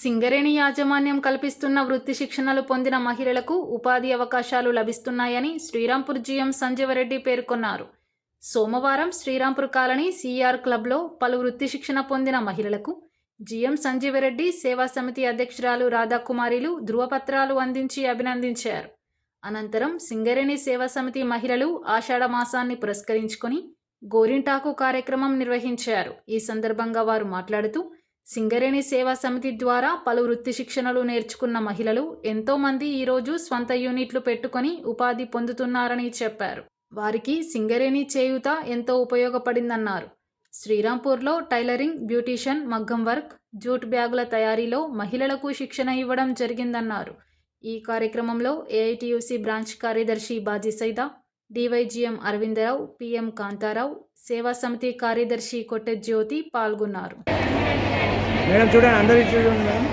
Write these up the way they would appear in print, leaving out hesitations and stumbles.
సింగరేణి యాజమాన్యం కల్పిస్తున్న వృత్తి శిక్షణలు పొందిన మహిళలకు ఉపాధి అవకాశాలు లభిస్తున్నాయని శ్రీరాంపూర్ జీఎం సంజీవరెడ్డి పేర్కొన్నారు. సోమవారం శ్రీరాంపూర్ కాలనీ సిఆర్ క్లబ్లో పలు వృత్తి శిక్షణ పొందిన మహిళలకు జీఎం సంజీవరెడ్డి సేవా సమితి అధ్యక్షురాలు రాధాకుమారిలు ధృవపత్రాలు అందించి అభినందించారు. అనంతరం సింగరేణి సేవా సమితి మహిళలు ఆషాఢ మాసాన్ని పురస్కరించుకొని గోరింటాకు కార్యక్రమం నిర్వహించారు. ఈ సందర్భంగా వారు మాట్లాడుతూ సింగరేణి సేవా సమితి ద్వారా పలు వృత్తి శిక్షణలు నేర్చుకున్న మహిళలు ఎంతో మంది ఈరోజు స్వంత యూనిట్లు పెట్టుకొని ఉపాధి పొందుతున్నారని చెప్పారు. వారికి సింగరేణి చేయూత ఎంతో ఉపయోగపడిందన్నారు. శ్రీరాంపూర్లో టైలరింగ్, బ్యూటీషియన్, మగ్గం వర్క్, జూట్ బ్యాగుల తయారీలో మహిళలకు శిక్షణ ఇవ్వడం జరిగిందన్నారు. ఈ కార్యక్రమంలో ఏఐటియుసి బ్రాంచ్ కార్యదర్శి బాజీ సైదా, డివైజీఎం అరవిందరావు, పిఎం కాంతారావు, సేవా సమితి కార్యదర్శి కొట్టె జ్యోతి పాల్గొన్నారు. మేడం చూడండి, అందరూ చూడండి మేడం.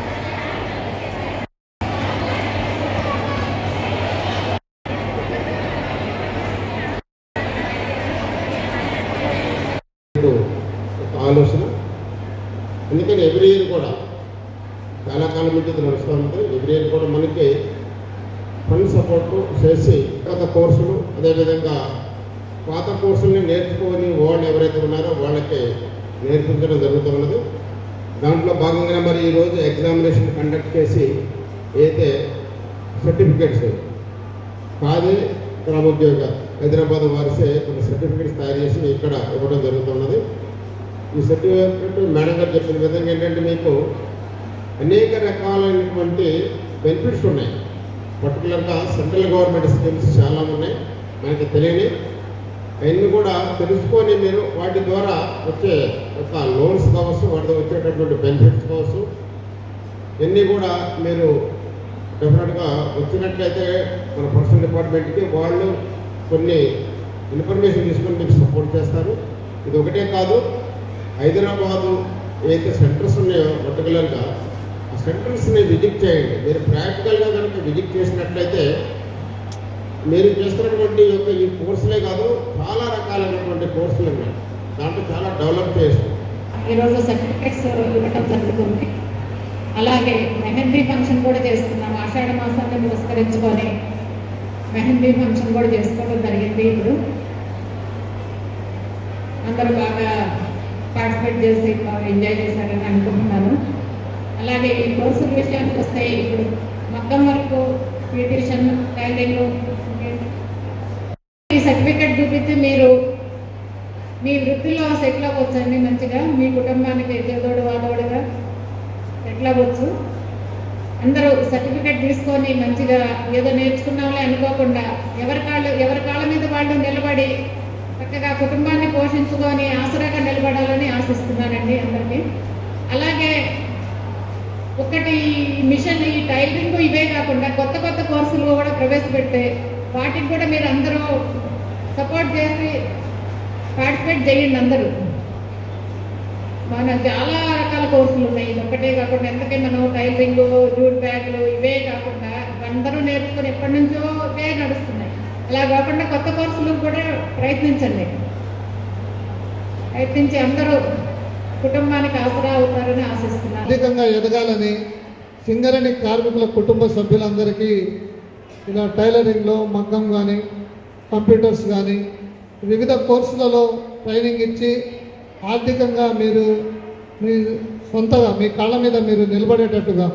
ఆలోచన, ఎందుకంటే ఎవ్రీ ఇయర్ కూడా చాలా కాలం నుంచి నడుస్తూ ఉంటాయి. ఎవ్రీ ఇయర్ కూడా మనకి ఫండ్ సపోర్ట్ చేసి కొత్త కోర్సులు, అదేవిధంగా పాత కోర్సుల్ని నేర్చుకొని వాళ్ళు ఎవరైతే ఉన్నారో వాళ్ళకి నేర్పించడం జరుగుతున్నది. దాంట్లో భాగంగా మరి ఈరోజు ఎగ్జామినేషన్ కండక్ట్ చేసి అయితే సర్టిఫికేట్స్ కాదే గ్రామోద్యోగ హైదరాబాద్ వారిసే కొన్ని సర్టిఫికేట్స్ తయారు చేసి ఇక్కడ ఇవ్వడం జరుగుతున్నది. ఈ సర్టిఫికేట్ మేడం గారు చెప్పిన విధంగా ఏంటంటే మీకు అనేక రకాలైనటువంటి బెనిఫిట్స్ ఉన్నాయి. పర్టికులర్గా సెంట్రల్ గవర్నమెంట్ స్కీమ్స్ చాలా ఉన్నాయి, మనకి తెలియని అవన్నీ కూడా తెలుసుకొని మీరు వాటి ద్వారా వచ్చే ఒక లోన్స్ కావచ్చు, వాటితో వచ్చేటటువంటి బెనిఫిట్స్ కావచ్చు, ఇవన్నీ కూడా మీరు డెఫినెట్గా వచ్చినట్లయితే మన పర్సనల్ డిపార్ట్మెంట్కి వాళ్ళు కొన్ని ఇన్ఫర్మేషన్ తీసుకొని మీకు సపోర్ట్ చేస్తారు. ఇది ఒకటే కాదు, హైదరాబాదు ఏదైతే సెంటర్స్ ఉన్నాయో పర్టికులర్గా ఆ సెంటర్స్ని విజిట్ చేయండి. మీరు ప్రాక్టికల్గా కనుక విజిట్ చేసినట్లయితే మీరు చేస్తున్నటువంటి యొక్క ఈ కోర్సులే కాదు, చాలా రకాలైనటువంటి కోర్సులు ఉన్నాయి. దాంట్లో చాలా డెవలప్ చేస్తాం. ఈరోజు సర్టిఫికెట్స్ ఇవ్వటం జరుగుతుంది. అలాగే మెహందీ ఫంక్షన్ కూడా చేస్తున్నాం. ఆషాఢ మాసాన్ని పురస్కరించుకొని మెహందీ ఫంక్షన్ కూడా చేసుకోవడం జరిగింది. ఇప్పుడు అందరూ బాగా పార్టిసిపేట్ చేసి బాగా ఎంజాయ్ చేశారని అనుకుంటున్నాను. అలాగే ఈ కోర్సుల విషయానికి వస్తే ఇప్పుడు మగ్గం వరకు, బ్యూటీషియన్, టైలరింగ్, ఈ సర్టిఫికెట్ చూపించి మీరు మీ వృత్తిలో సెటిల్ అవ్వచ్చండి. మంచిగా మీ కుటుంబానికి ఎదురుదోడు వాదోడుగా సెటిల్ అవ్వచ్చు. అందరూ సర్టిఫికెట్ తీసుకొని మంచిగా ఏదో నేర్చుకున్నామని అనుకోకుండా ఎవరి కాళ్ళ మీద వాళ్ళు నిలబడి చక్కగా కుటుంబాన్ని పోషించుకొని ఆసరాగా నిలబడాలని ఆశిస్తున్నానండి అందరికీ. అలాగే ఒకటి మిషన్, ఈ టైలరింగ్ ఇవే కాకుండా కొత్త కొత్త కోర్సులు కూడా ప్రవేశపెడితే వాటికి కూడా మీరు అందరూ సపోర్ట్ చేసి పార్టిసిపేట్ చేయండి. అందరూ మన చాలా రకాల కోర్సులు ఉన్నాయి. ఇది ఒక్కటే కాకుండా ఎందుకంటే మనం టైలరింగ్, జూట్ బ్యాగులు ఇవే కాకుండా అందరూ నేర్చుకొని ఎప్పటి నుంచో ఇవే నడుస్తున్నాయి. అలా కాకుండా కొత్త కోర్సులు కూడా ప్రయత్నించండి. ప్రయత్నించి అందరూ కుటుంబానికి ఆసరా అవుతారని ఆశిస్తున్నాను. అధికంగా ఎదగాలని సింగరేణి కార్మికుల కుటుంబ సభ్యులందరికీ ఇలా టైలరింగ్లో, మగ్గం కానీ, కంప్యూటర్స్ కానీ వివిధ కోర్సులలో ట్రైనింగ్ ఇచ్చి ఆర్థికంగా మీరు మీ సొంతగా మీ కాళ్ళ మీద మీరు నిలబడేటట్టుగా,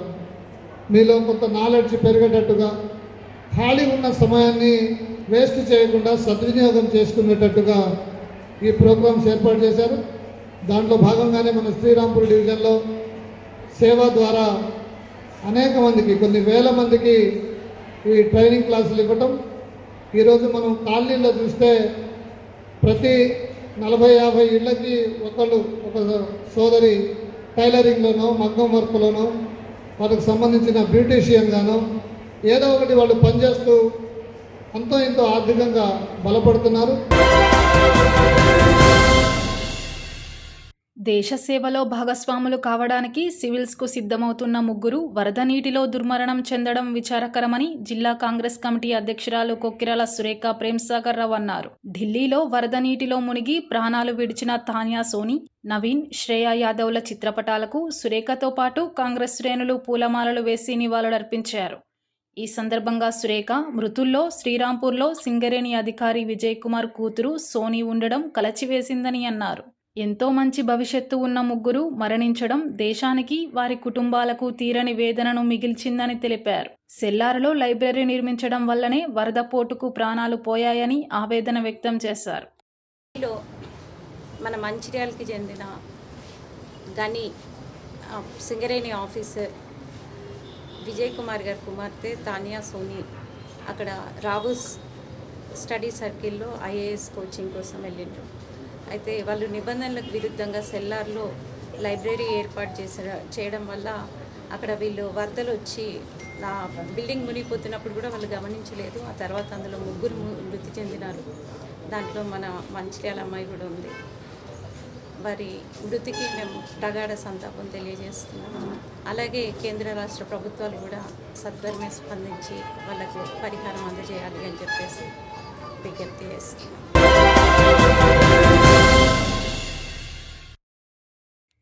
మీలో కొంత నాలెడ్జ్ పెరిగేటట్టుగా, ఖాళీ ఉన్న సమయాన్ని వేస్ట్ చేయకుండా సద్వినియోగం చేసుకునేటట్టుగా ఈ ప్రోగ్రామ్స్ ఏర్పాటు చేశారు. దాంట్లో భాగంగానే మన శ్రీరాంపూర్ డివిజన్లో సేవ ద్వారా అనేక మందికి, కొన్ని వేల మందికి ఈ ట్రైనింగ్ క్లాసులు ఇవ్వటం. ఈరోజు మనం కాలనీలో చూస్తే ప్రతి 40-50 ఇళ్ళకి ఒక సోదరి టైలరింగ్లోనో, మగ్గం వర్క్లోనో, వాళ్ళకి సంబంధించిన బ్యూటీషియన్ గానో ఏదో ఒకటి వాళ్ళు పనిచేస్తూ అంతో ఇంతో ఆర్థికంగా బలపడుతున్నారు. దేశ సేవలో భాగస్వాములు కావడానికి సివిల్స్కు సిద్ధమవుతున్న ముగ్గురు వరద నీటిలో దుర్మరణం చెందడం విచారకరమని జిల్లా కాంగ్రెస్ కమిటీ అధ్యక్షురాలు కొక్కిరాల సురేఖ ప్రేమ్సాగర్ రావు అన్నారు. ఢిల్లీలో వరద నీటిలో మునిగి ప్రాణాలు విడిచిన తాన్యా సోని, నవీన్, శ్రేయా యాదవ్ల చిత్రపటాలకు సురేఖతో పాటు కాంగ్రెస్ శ్రేణులు పూలమాలలు వేసి నివాళులర్పించారు. ఈ సందర్భంగా సురేఖ మృతుల్లో శ్రీరాంపూర్లో సింగరేణి అధికారి విజయ్ కుమార్ కూతురు సోని ఉండడం కలచివేసిందని అన్నారు. ఎంతో మంచి భవిష్యత్తు ఉన్న ముగ్గురు మరణించడం దేశానికి, వారి కుటుంబాలకు తీరని వేదనను మిగిల్చిందని తెలిపారు. సెల్లారులో లైబ్రరీ నిర్మించడం వల్లనే వరద పోటుకు ప్రాణాలు పోయాయని ఆవేదన వ్యక్తం చేశారు. మన మంచిర్యాలకి చెందిన గని సింగరేణి ఆఫీసర్ విజయ్ కుమార్ గారి కుమార్తె తాన్యా సోని అక్కడ రావుస్ స్టడీ సర్కిల్లో ఐఏఎస్ కోచింగ్ కోసం వెళ్ళిండ్రు. అయితే వాళ్ళు నిబంధనలకు విరుద్ధంగా సెల్లార్లో లైబ్రరీ ఏర్పాటు చేయడం వల్ల అక్కడ వీళ్ళు వరదలు వచ్చి ఆ బిల్డింగ్ మునిగిపోతున్నప్పుడు కూడా వాళ్ళు గమనించలేదు. ఆ తర్వాత అందులో ముగ్గురు మృతి చెందినారు. దాంట్లో మన మంచిర్యాల అమ్మాయి కూడా ఉంది. వారి మృతికి మేము ప్రగాఢ సంతాపం తెలియజేస్తున్నాము. అలాగే కేంద్ర రాష్ట్ర ప్రభుత్వాలు కూడా సత్వరమే స్పందించి వాళ్ళకు పరిహారం అందజేయాలి అని చెప్పేసి విజ్ఞప్తి చేస్తున్నాం.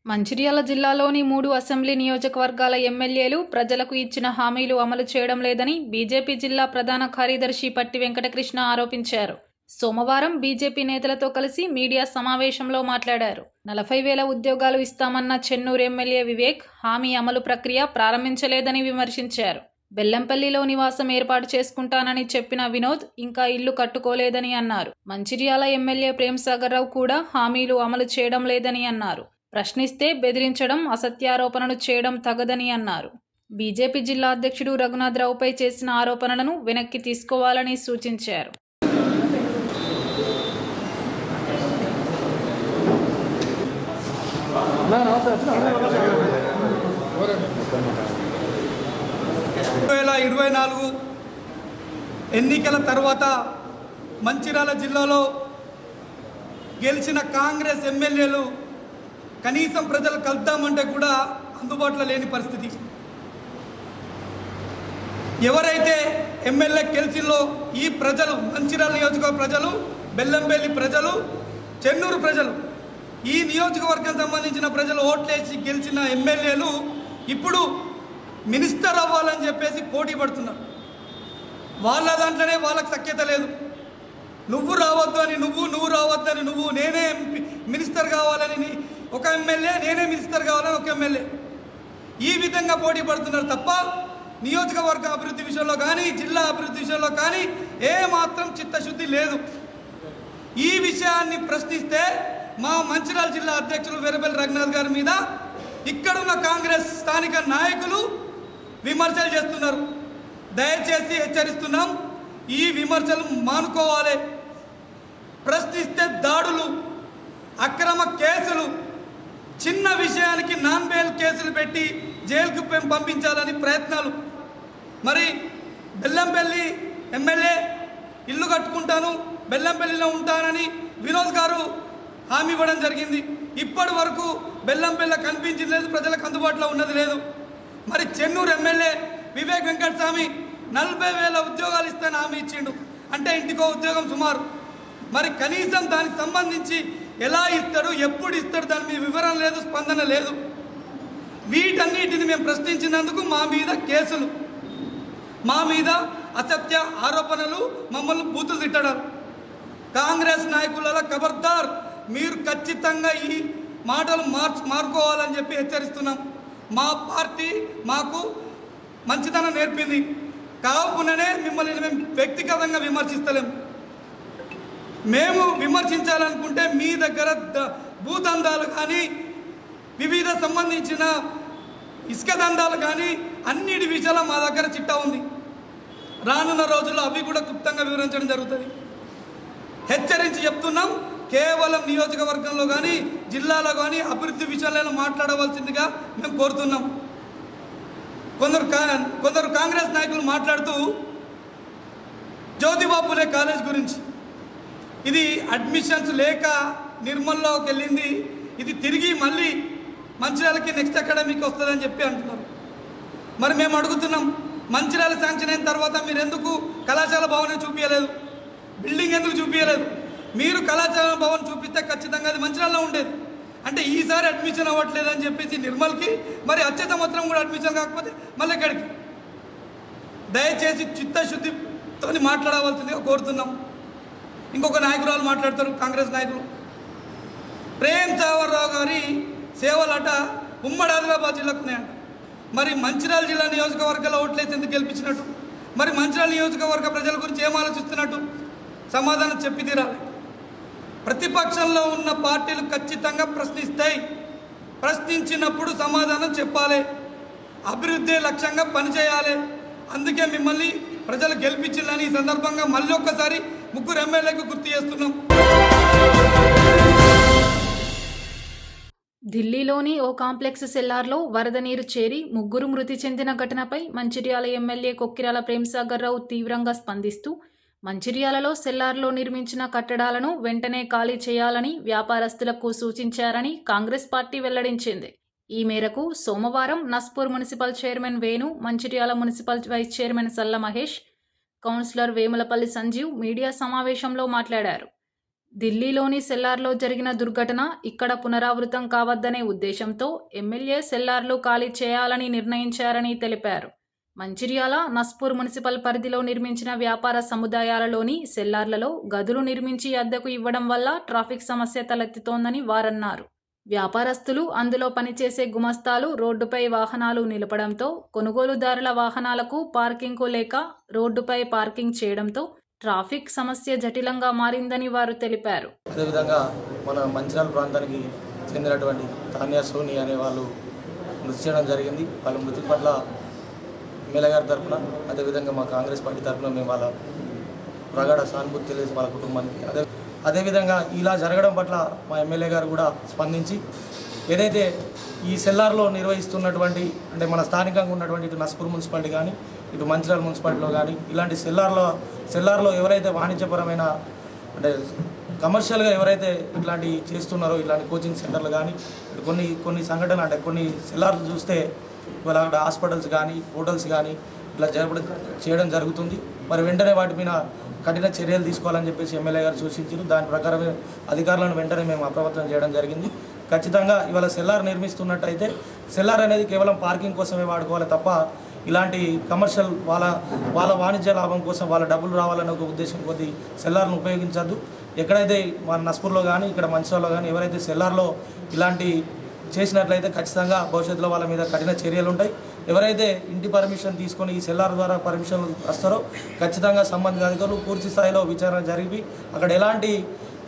మంచిర్యాల జిల్లాలోని 3 అసెంబ్లీ నియోజకవర్గాల ఎమ్మెల్యేలు ప్రజలకు ఇచ్చిన హామీలు అమలు చేయడం లేదని బీజేపీ జిల్లా ప్రధాన కార్యదర్శి పట్టి వెంకటకృష్ణ ఆరోపించారు. సోమవారం బీజేపీ నేతలతో కలిసి మీడియా సమావేశంలో మాట్లాడారు. 40,000 ఉద్యోగాలు ఇస్తామన్న చెన్నూరు ఎమ్మెల్యే వివేక్ హామీ అమలు ప్రక్రియ ప్రారంభించలేదని విమర్శించారు. బెల్లంపల్లిలో నివాసం ఏర్పాటు చేసుకుంటానని చెప్పిన వినోద్ ఇంకా ఇల్లు కట్టుకోలేదని అన్నారు. మంచిర్యాల ఎమ్మెల్యే ప్రేమ్సాగర్ రావు కూడా హామీలు అమలు చేయడం లేదని అన్నారు. ప్రశ్నిస్తే బెదిరించడం, అసత్యారోపణలు చేయడం తగదని అన్నారు. బీజేపీ జిల్లా అధ్యక్షుడు రఘునాథరావుపై చేసిన ఆరోపణలను వెనక్కి తీసుకోవాలని సూచించారు. ఎన్నికల తర్వాత మంచిర్యాల జిల్లాలో గెలిచిన కాంగ్రెస్ ఎమ్మెల్యేలు కనీసం ప్రజలు కలుద్దామంటే కూడా అందుబాటులో లేని పరిస్థితి. ఎవరైతే ఎమ్మెల్యే గెలిచిందో ఈ ప్రజలు, మంచిర్యాల నియోజకవర్గ ప్రజలు, బెల్లంపల్లి ప్రజలు, చెన్నూరు ప్రజలు, ఈ నియోజకవర్గం సంబంధించిన ప్రజలు ఓట్లేసి గెలిచిన ఎమ్మెల్యేలు ఇప్పుడు మినిస్టర్ అవ్వాలని చెప్పేసి పోటీ పడుతున్నారు. వాళ్ళ దాంట్లోనే వాళ్ళకి సఖ్యత లేదు. నువ్వు రావద్దు అని నువ్వు రావద్దని నువ్వు, నేనే మినిస్టర్ కావాలని ఒక ఎమ్మెల్యే, నేనే మినిస్టర్ కావాలని ఒక ఎమ్మెల్యే, ఈ విధంగా పోటీ పడుతున్నారు తప్ప నియోజకవర్గ అభివృద్ధి విషయంలో కానీ, జిల్లా అభివృద్ధి విషయంలో కానీ ఏమాత్రం చిత్తశుద్ధి లేదు. ఈ విషయాన్ని ప్రశ్నిస్తే మా మంచిర్యాల జిల్లా అధ్యక్షులు వెరబెల్లి రఘునాథ్ గారి మీద ఇక్కడున్న కాంగ్రెస్ స్థానిక నాయకులు విమర్శలు చేస్తున్నారు. దయచేసి హెచ్చరిస్తున్నాం, ఈ విమర్శలు మానుకోవాలి. ప్రశ్నిస్తే దాడులు, అక్రమ కేసులు, చిన్న విషయానికి నాన్ బెయిల్ కేసులు పెట్టి జైలుకు పంపించాలని ప్రయత్నాలు. మరి బెల్లంపల్లి ఎమ్మెల్యే ఇల్లు కట్టుకుంటాను, బెల్లంపల్లిలో ఉంటానని వినోద్ గారు హామీ ఇవ్వడం జరిగింది. ఇప్పటి వరకు బెల్లంపల్లి కనిపించింది లేదు, ప్రజలకు అందుబాటులో ఉన్నది లేదు. మరి చెన్నూరు ఎమ్మెల్యే వివేక్ వెంకటస్వామి 40,000 ఉద్యోగాలు ఇస్తాను హామీ ఇచ్చిండు, అంటే ఇంటికో ఉద్యోగం సుమారు. మరి కనీసం దానికి సంబంధించి ఎలా ఇస్తాడు, ఎప్పుడు ఇస్తాడు, దాని మీద వివరణ లేదు, స్పందన లేదు. వీటన్నిటిని మేము ప్రశ్నించినందుకు మా మీద కేసులు, మా మీద అసత్య ఆరోపణలు, మమ్మల్ని బూతులు తిట్టడం. కాంగ్రెస్ నాయకుల ఖబర్దార్, మీరు ఖచ్చితంగా ఈ మాటలు మార్చుకోవాలని చెప్పి హెచ్చరిస్తున్నాం. మా పార్టీ మాకు మంచితనం నేర్పింది, కావుననే మిమ్మల్ని మేము వ్యక్తిగతంగా విమర్శిస్తలేం. మేము విమర్శించాలనుకుంటే మీ దగ్గర భూదందాలు కానీ, వివిధ సంబంధించిన ఇసుక దందాలు కానీ అన్నిటి విషయాల మా దగ్గర చిట్టా ఉంది. రానున్న రోజుల్లో అవి కూడా క్లుప్తంగా వివరించడం జరుగుతుంది. హెచ్చరించి చెప్తున్నాం, కేవలం నియోజకవర్గంలో కానీ, జిల్లాలో కానీ అభివృద్ధి విషయాలను మాట్లాడవలసిందిగా మేము కోరుతున్నాం. కొందరు కాంగ్రెస్ నాయకులు మాట్లాడుతూ జ్యోతిబాపులే కాలేజ్ గురించి, ఇది అడ్మిషన్స్ లేక నిర్మల్లోకి వెళ్ళింది, ఇది తిరిగి మళ్ళీ మంచిర్యాలకి నెక్స్ట్ అకాడమీకి వస్తుందని చెప్పి అంటున్నారు. మరి మేము అడుగుతున్నాం, మంచిర్యాల శాంక్షన్ అయిన తర్వాత మీరు ఎందుకు కళాశాల భవన్ చూపించలేదు, బిల్డింగ్ ఎందుకు చూపించలేదు? మీరు కళాశాల భవన్ చూపిస్తే ఖచ్చితంగా అది మంచిర్యాలలో ఉండేది. అంటే ఈసారి అడ్మిషన్ అవ్వట్లేదు అని చెప్పేసి నిర్మల్కి, మరి వచ్చే సంవత్సరం కూడా అడ్మిషన్ కాకపోతే మళ్ళీ ఎక్కడికి? దయచేసి చిత్తశుద్ధితో మాట్లాడవలసిందిగా కోరుతున్నాం. ఇంకొక నాయకురాలు మాట్లాడతారు, కాంగ్రెస్ నాయకులు. ప్రేమ్ చావర్రావు గారి సేవలట ఉమ్మడి ఆదిలాబాద్ జిల్లాకు ఉన్నాయంట. మరి మంచిర్యాల జిల్లా నియోజకవర్గాల ఓట్లేసి ఎందుకు గెలిపించినట్టు? మరి మంచిర్యాల నియోజకవర్గ ప్రజల గురించి ఏం ఆలోచిస్తున్నట్టు? సమాధానం చెప్పి తీరాలి. ప్రతిపక్షంలో ఉన్న పార్టీలు ఖచ్చితంగా ప్రశ్నిస్తాయి. ప్రశ్నించినప్పుడు సమాధానం చెప్పాలి. అభివృద్ధి లక్ష్యంగా పనిచేయాలి. అందుకే మిమ్మల్ని ప్రజలు గెలిపించాలని ఈ సందర్భంగా మళ్ళీ ఒక్కసారి 3 ఎమ్మెల్యేలకు గుర్తు చేస్తున్నాం. ఢిల్లీలోని ఓ కాంప్లెక్స్ సెల్లార్లో వరద నీరు చేరి 3 మృతి చెందిన ఘటనపై మంచిర్యాల ఎమ్మెల్యే కొక్కిరాల ప్రేమ్సాగర్ రావు తీవ్రంగా స్పందిస్తూ మంచిర్యాలలో సెల్లార్లో నిర్మించిన కట్టడాలను వెంటనే ఖాళీ చేయాలని వ్యాపారస్తులకు సూచించారని కాంగ్రెస్ పార్టీ వెల్లడించింది. ఈ మేరకు సోమవారం Naspur municipal chairman Venu, Mancherial municipal vice chairman Salla Mahesh, councillor Vemulapalli Sanjeev media సమావేశంలో మాట్లాడారు. ఢిల్లీలోని సెల్లార్లో జరిగిన దుర్ఘటన ఇక్కడ పునరావృతం కావద్దనే ఉద్దేశంతో ఎమ్మెల్యే సెల్లార్లు ఖాళీ చేయాలని నిర్ణయించారని తెలిపారు. మంచిర్యాల, నస్పూర్ మున్సిపల్ పరిధిలో నిర్మించిన వ్యాపార సముదాయాలలోని సెల్లార్లలో గదులు నిర్మించి అద్దెకు ఇవ్వడం వల్ల ట్రాఫిక్ సమస్య తలెత్తుతోందని వారన్నారు. వ్యాపారస్తులు, అందులో పనిచేసే గుమస్తాలు రోడ్డుపై వాహనాలు నిలపడంతో కొనుగోలుదారుల వాహనాలకు పార్కింగ్కు లేక రోడ్డుపై పార్కింగ్ చేయడంతో ట్రాఫిక్ సమస్య జటిలంగా మారిందని వారు తెలిపారు. అదేవిధంగా మన మంచిర్యాల ప్రాంతానికి చెందినటువంటి తానియా సోని అనే వాళ్ళు మృతి చేయడం జరిగింది. వాళ్ళ మృతి పట్ల ఎమ్మెల్యే గారి తరఫున, అదేవిధంగా మా కాంగ్రెస్ పార్టీ తరఫున మేము వాళ్ళ ప్రగాఢ సానుభూతి తెలియజేసి వాళ్ళ కుటుంబానికి, అదేవిధంగా ఇలా జరగడం పట్ల మా ఎమ్మెల్యే గారు కూడా స్పందించి ఏదైతే ఈ సెల్లార్లో నిర్వహిస్తున్నటువంటి, అంటే మన స్థానికంగా ఉన్నటువంటి ఇటు నస్పూర్ మున్సిపాలిటీ కానీ ఇటు మంచిర్యాల మున్సిపాలిటీలో కానీ ఇలాంటి సెల్లార్లో ఎవరైతే వాణిజ్యపరమైన, అంటే కమర్షియల్గా ఎవరైతే ఇట్లాంటి చేస్తున్నారో, ఇట్లాంటి కోచింగ్ సెంటర్లు కానీ కొన్ని సంఘటనలు, అంటే కొన్ని సెల్లార్లు చూస్తే ఇవాళ అక్కడ హాస్పిటల్స్ కానీ హోటల్స్ కానీ ఇట్లా చేయడం జరుగుతుంది. మరి వెంటనే వాటి మీద కఠిన చర్యలు తీసుకోవాలని చెప్పేసి ఎమ్మెల్యే గారు సూచించారు. దాని ప్రకారమే అధికారులను వెంటనే మేము అప్రమత్తం చేయడం జరిగింది. ఖచ్చితంగా ఇవాళ సెల్లార్ నిర్మిస్తున్నట్టయితే సెల్లార్ అనేది కేవలం పార్కింగ్ కోసమే వాడుకోవాలి తప్ప ఇలాంటి కమర్షియల్ వాళ్ళ వాణిజ్య లాభం కోసం వాళ్ళ డబ్బులు రావాలనే ఒక ఉద్దేశం కొద్దీ సెల్లార్ను ఉపయోగించద్దు. ఎక్కడైతే మన నస్పూర్లో కానీ ఇక్కడ మంచిర్యాలలో కానీ ఎవరైతే సెల్లార్లో ఇలాంటి చేసినట్లయితే ఖచ్చితంగా భవిష్యత్తులో వాళ్ళ మీద కఠిన చర్యలు ఉంటాయి. ఎవరైతే ఇంటి పర్మిషన్ తీసుకొని ఈ సెల్లార్ ద్వారా పర్మిషన్లు వస్తారో ఖచ్చితంగా సంబంధిత అధికారులు పూర్తి స్థాయిలో విచారణ జరిపి అక్కడ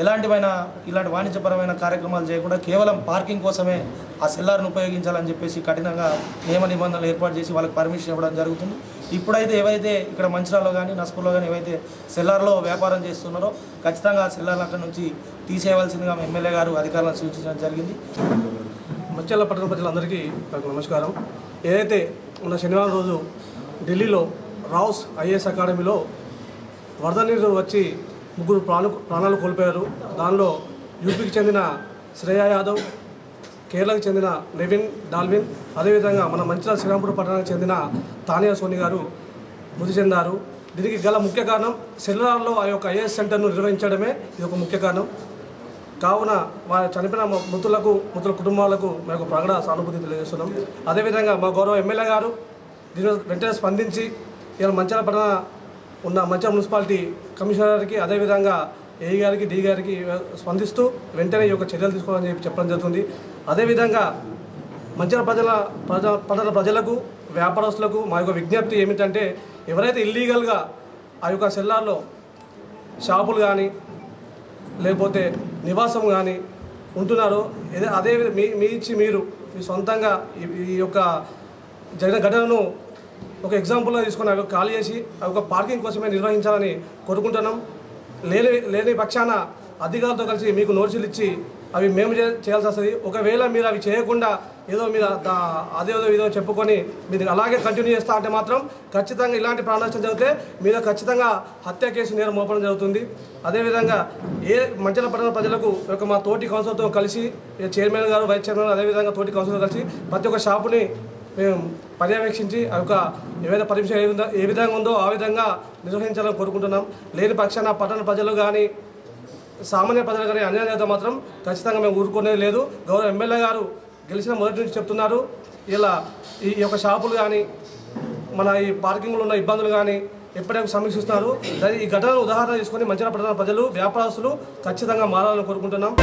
ఇలాంటి వాణిజ్యపరమైన కార్యక్రమాలు చేయకుండా కేవలం పార్కింగ్ కోసమే ఆ సెల్లార్ను ఉపయోగించాలని చెప్పేసి కఠినంగా నియమ నిబంధనలు ఏర్పాటు చేసి వాళ్ళకి పర్మిషన్ ఇవ్వడం జరుగుతుంది. ఇప్పుడైతే ఏవైతే ఇక్కడ మంచిర్యాలలో కానీ నస్పూర్లో కానీ ఏవైతే సెల్లార్లో వ్యాపారం చేస్తున్నారో ఖచ్చితంగా ఆ సెల్లార్లు అక్కడి నుంచి తీసేయవలసిందిగా ఎమ్మెల్యే గారు అధికారులను సూచించడం జరిగింది. మంచిర్యాల పట్టణ ప్రజలందరికీ నాకు నమస్కారం. ఏదైతే ఉన్న శనివారం రోజు ఢిల్లీలో రావుస్ ఐఏఎస్ అకాడమీలో వరద నీరు వచ్చి 3 ప్రాణాలు కోల్పోయారు. దానిలో యూపీకి చెందిన శ్రేయా యాదవ్, కేరళకు చెందిన నెవిన్ డాల్విన్, అదేవిధంగా మన మంచిర్యాల శ్రీరాంపూర్ పట్టణానికి చెందిన తానియా సోని గారు మృతి చెందారు. దీనికి గల ముఖ్య కారణం సెల్లార్లో ఆ యొక్క ఐఏఎస్ సెంటర్ను నిర్వహించడమే ఇది ఒక ముఖ్య కారణం. కావున వారి చనిపోయిన మృతుల కుటుంబాలకు మేము ప్రగాఢ సానుభూతి తెలియజేస్తున్నాం. అదేవిధంగా మా గౌరవ ఎమ్మెల్యే గారు దీని వెంటనే స్పందించి ఇలా మంచిర్యాల పట్టణ ఉన్న మంచిర్యాల మున్సిపాలిటీ కమిషనర్కి, అదేవిధంగా ఏఈ గారికి, డి గారికి స్పందిస్తూ వెంటనే ఈ యొక్క చర్యలు తీసుకోవాలని చెప్పడం జరుగుతుంది. అదేవిధంగా మంచిర్యాల పట్టణ ప్రజలకు, వ్యాపారస్తులకు మా యొక్క విజ్ఞప్తి ఏమిటంటే ఎవరైతే ఇల్లీగల్గా ఆ యొక్క సెల్లార్లో షాపులు కానీ లేకపోతే నివాసం కానీ ఉంటున్నారో అదే మీరు మీ సొంతంగా ఈ యొక్క జరిగిన ఘటనను ఒక ఎగ్జాంపుల్గా తీసుకొని అవి ఖాళీ చేసి ఆ యొక్క పార్కింగ్ కోసమే నిర్వహించాలని కోరుకుంటున్నాం. లేని పక్షాన అధికారులతో కలిసి మీకు నోటీసులు ఇచ్చి అవి మేము చేయాల్సి వస్తుంది. ఒకవేళ మీరు అవి చేయకుండా ఏదో మీరు అదేదో ఇదో చెప్పుకొని మీరు అలాగే కంటిన్యూ చేస్తా అంటే మాత్రం ఖచ్చితంగా ఇలాంటి ప్రాణనష్టం జరిగితే మీరు ఖచ్చితంగా హత్య కేసు నేరం మోపడం జరుగుతుంది. అదేవిధంగా మంచిర్యాల పట్టణ ప్రజలకు మా తోటి కౌన్సిలర్తో కలిసి చైర్మన్ గారు, వైస్ చైర్మన్, అదేవిధంగా తోటి కౌన్సిలర్ కలిసి ప్రతి ఒక్క షాపుని మేము పర్యవేక్షించి ఆ యొక్క ఏవైనా పర్మిషన్ ఏ విధంగా ఉందో ఆ విధంగా నిర్వహించాలని కోరుకుంటున్నాం. లేని పక్షాన పట్టణ ప్రజలు కానీ సామాన్య ప్రజలు కానీ అన్యాయం అయితే మాత్రం ఖచ్చితంగా మేము ఊరుకునేది లేదు. గౌరవ ఎమ్మెల్యే గారు గెలిచిన మొదటి నుంచి చెప్తున్నారు, ఇలా ఈ యొక్క షాపులు కానీ మన ఈ పార్కింగ్లో ఉన్న ఇబ్బందులు కానీ ఎప్పటికీ సమీక్షిస్తున్నారు. ఈ ఘటనను ఉదాహరణ తీసుకొని మంచిర్యాల పట్టణ ప్రజలు, వ్యాపారస్తులు ఖచ్చితంగా మారాలని కోరుకుంటున్నాం.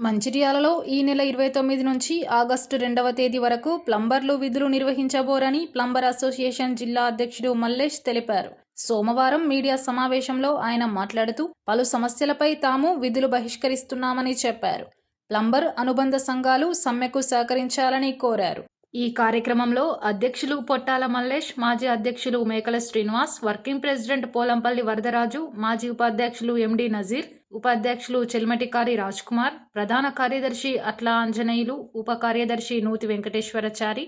మంచిర్యాలలో ఈ నెల 29 నుంచి ఆగస్టు 2వ తేదీ వరకు ప్లంబర్లు విధులు నిర్వహించబోరని ప్లంబర్ అసోసియేషన్ జిల్లా అధ్యక్షుడు మల్లేష్ తెలిపారు. సోమవారం మీడియా సమావేశంలో ఆయన మాట్లాడుతూ పలు సమస్యలపై తాము విధులు బహిష్కరిస్తున్నామని చెప్పారు. ప్లంబర్ అనుబంధ సంఘాలు సమ్మెకు సహకరించాలని కోరారు. ఈ కార్యక్రమంలో అధ్యక్షులు పొట్టాల మల్లేష్, మాజీ అధ్యక్షులు మేకల శ్రీనివాస్, వర్కింగ్ ప్రెసిడెంట్ పోలంపల్లి వరదరాజు, మాజీ ఉపాధ్యక్షులు ఎండి నజీర్, ఉపాధ్యక్షులు చెల్మటికారి రాజ్ కుమార్, ప్రధాన కార్యదర్శి అట్లా ఆంజనేయులు, ఉప కార్యదర్శి నూతి వెంకటేశ్వరచారి,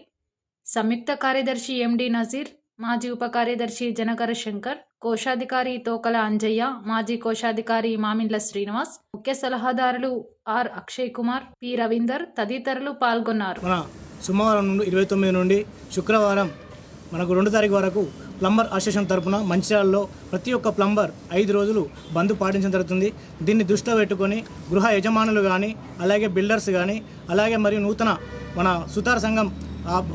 సంయుక్త కార్యదర్శి ఎండి నజీర్, మాజీ ఉప కార్యదర్శి జనకర శంకర్, కోశాధికారి తోకల అంజయ్య, మాజీ కోశాధికారి మామిండ్ల శ్రీనివాస్, ముఖ్య సలహాదారులు ఆర్ అక్షయ్ కుమార్, పి రవీందర్ తదితరులు పాల్గొన్నారు. సోమవారం నుండి 29 నుండి శుక్రవారం మనకు 2 తారీఖు వరకు ప్లంబర్ అసోసియేషన్ తరఫున మంచిర్యాలలో ప్రతి ఒక్క ప్లంబర్ 5 రోజులు బంద్ పాటించడం జరుగుతుంది. దీన్ని దృష్టిలో పెట్టుకొని గృహ యజమానులు కానీ, అలాగే బిల్డర్స్ కానీ, అలాగే మరియు నూతన మన సుతార్ సంఘం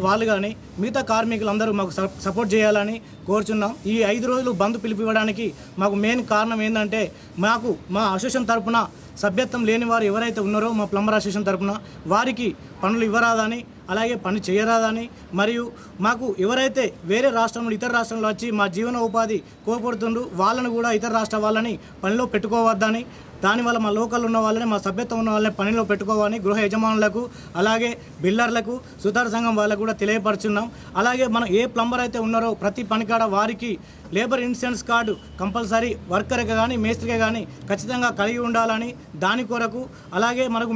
వాళ్ళు కానీ మిగతా కార్మికులందరూ మాకు సపోర్ట్ చేయాలని కోరుచున్నాం. ఈ 5 రోజులు బంద్ పిలిపివ్వడానికి మాకు మెయిన్ కారణం ఏంటంటే మా అసోసియేషన్ తరఫున సభ్యత్వం లేని వారు ఎవరైతే ఉన్నారో మా ప్లంబర్ అసోసియేషన్ తరఫున వారికి పనులు ఇవ్వరాదని, అలాగే పని చేయరాదని, మరియు మాకు ఎవరైతే వేరే రాష్ట్రంలో ఇతర రాష్ట్రంలో వచ్చి మా జీవన ఉపాధి కోల్పోతుండ్రు వాళ్ళను కూడా ఇతర రాష్ట్ర వాళ్ళని పనిలో పెట్టుకోవద్దని, దానివల్ల మా లోకల్ ఉన్న వాళ్ళని, మా సభ్యత్వం ఉన్న వాళ్ళని పనిలో పెట్టుకోవాలని గృహ యజమానులకు, అలాగే బిల్డర్లకు, సుతార్ సంఘం వాళ్ళకు కూడా తెలియపరుచున్నాం. అలాగే మనం ఏ ప్లంబర్ అయితే ఉన్నారో ప్రతి పనికాడ వారికి లేబర్ ఇన్సూరెన్స్ కార్డు కంపల్సరీ వర్కర్కి కానీ మేస్త్రికి కానీ ఖచ్చితంగా కలిగి ఉండాలని దాని కొరకు, అలాగే మనకు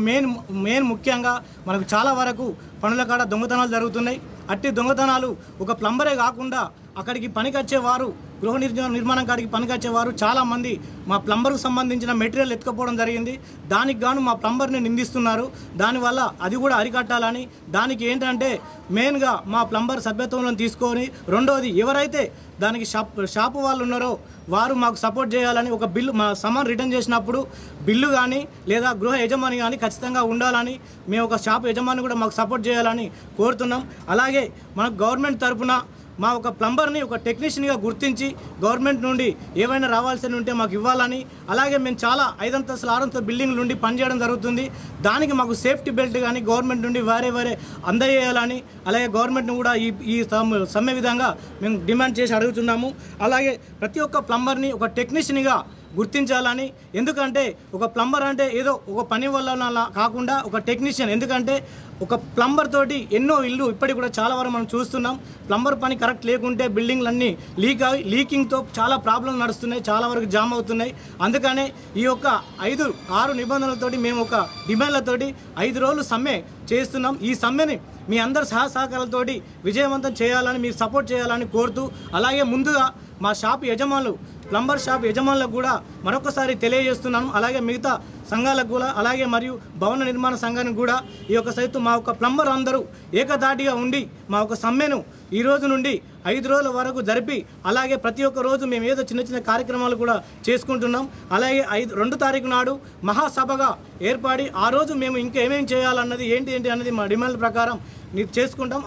మెయిన్ ముఖ్యంగా మనకు చాలా వరకు పనుల కాడ దొంగతనాలు జరుగుతున్నాయి. అట్టి దొంగతనాలు ఒక ప్లంబరే కాకుండా అక్కడికి పనికి వచ్చేవారు, గృహ నిర్మాణం కాడికి పనికి వచ్చేవారు చాలామంది మా ప్లంబర్కు సంబంధించిన మెటీరియల్ ఎత్తుకపోవడం జరిగింది. దానికి గాను మా ప్లంబర్ని నిందిస్తున్నారు. దానివల్ల అది కూడా అరికట్టాలని, దానికి ఏంటంటే మెయిన్గా మా ప్లంబర్ సభ్యత్వంలో తీసుకొని, రెండోది ఎవరైతే దానికి షాపు వాళ్ళు ఉన్నారో వారు మాకు సపోర్ట్ చేయాలని, ఒక బిల్లు మా సామాన్ రిటర్న్ చేసినప్పుడు బిల్లు కానీ లేదా గృహ యజమాని కానీ ఖచ్చితంగా ఉండాలని, మేము ఒక షాపు యజమాని కూడా మాకు సపోర్ట్ చేయాలని కోరుతున్నాం. అలాగే మనకు గవర్నమెంట్ తరఫున మా ఒక ప్లంబర్ని ఒక టెక్నీషియన్గా గుర్తించి గవర్నమెంట్ నుండి ఏవైనా రావాల్సి ఉంటే మాకు ఇవ్వాలని, అలాగే మేము చాలా 5 అంతస్తుల 6 అంతస్తుల బిల్డింగ్ నుండి పనిచేయడం జరుగుతుంది. దానికి మాకు సేఫ్టీ బెల్ట్ కానీ గవర్నమెంట్ నుండి వేరే అందజేయాలని, అలాగే గవర్నమెంట్ను కూడా ఈ సమ్మె విధంగా మేము డిమాండ్ చేసి అడుగుతున్నాము. అలాగే ప్రతి ఒక్క ప్లంబర్ని ఒక టెక్నీషియన్గా గుర్తించాలని, ఎందుకంటే ఒక ప్లంబర్ అంటే ఏదో ఒక పని వల్ల కాకుండా ఒక టెక్నీషియన్, ఎందుకంటే ఒక ప్లంబర్ తోటి ఎన్నో ఇల్లు ఇప్పటికి కూడా చాలా వరకు మనం చూస్తున్నాం. ప్లంబర్ పని కరెక్ట్ లేకుంటే బిల్డింగ్లన్నీ లీకింగ్తో చాలా ప్రాబ్లం నడుస్తున్నాయి, చాలా వరకు జామ్ అవుతున్నాయి. అందుకనే ఈ యొక్క 5-6 నిబంధనలతోటి మేము ఒక డిమాండ్లతోటి 5 రోజులు సమ్మె చేస్తున్నాం. ఈ సమ్మెని మీ అందరి సహకారాలతోటి విజయవంతం చేయాలని, మీరు సపోర్ట్ చేయాలని కోరుతూ, అలాగే ముందుగా మా షాప్ యజమానులు, ప్లంబర్ షాప్ యజమానులకు కూడా మరొకసారి తెలియజేస్తున్నాను. అలాగే మిగతా సంఘాలకు కూడా, అలాగే మరియు భవన నిర్మాణ సంఘానికి కూడా ఈ యొక్క సైతం మా యొక్క ప్లంబర్ అందరూ ఏకధాటిగా ఉండి మా యొక్క సమ్మెను ఈ రోజు నుండి 5 రోజుల వరకు జరిపి, అలాగే ప్రతి ఒక్క రోజు మేము ఏదో చిన్న కార్యక్రమాలు కూడా చేసుకుంటున్నాం. అలాగే 2 తారీఖు నాడు మహాసభగా ఏర్పడి ఆ రోజు మేము ఇంకా ఏమేమి చేయాలన్నది ఏంటి అన్నది మా డిమాండ్ ప్రకారం చేసుకుంటాం.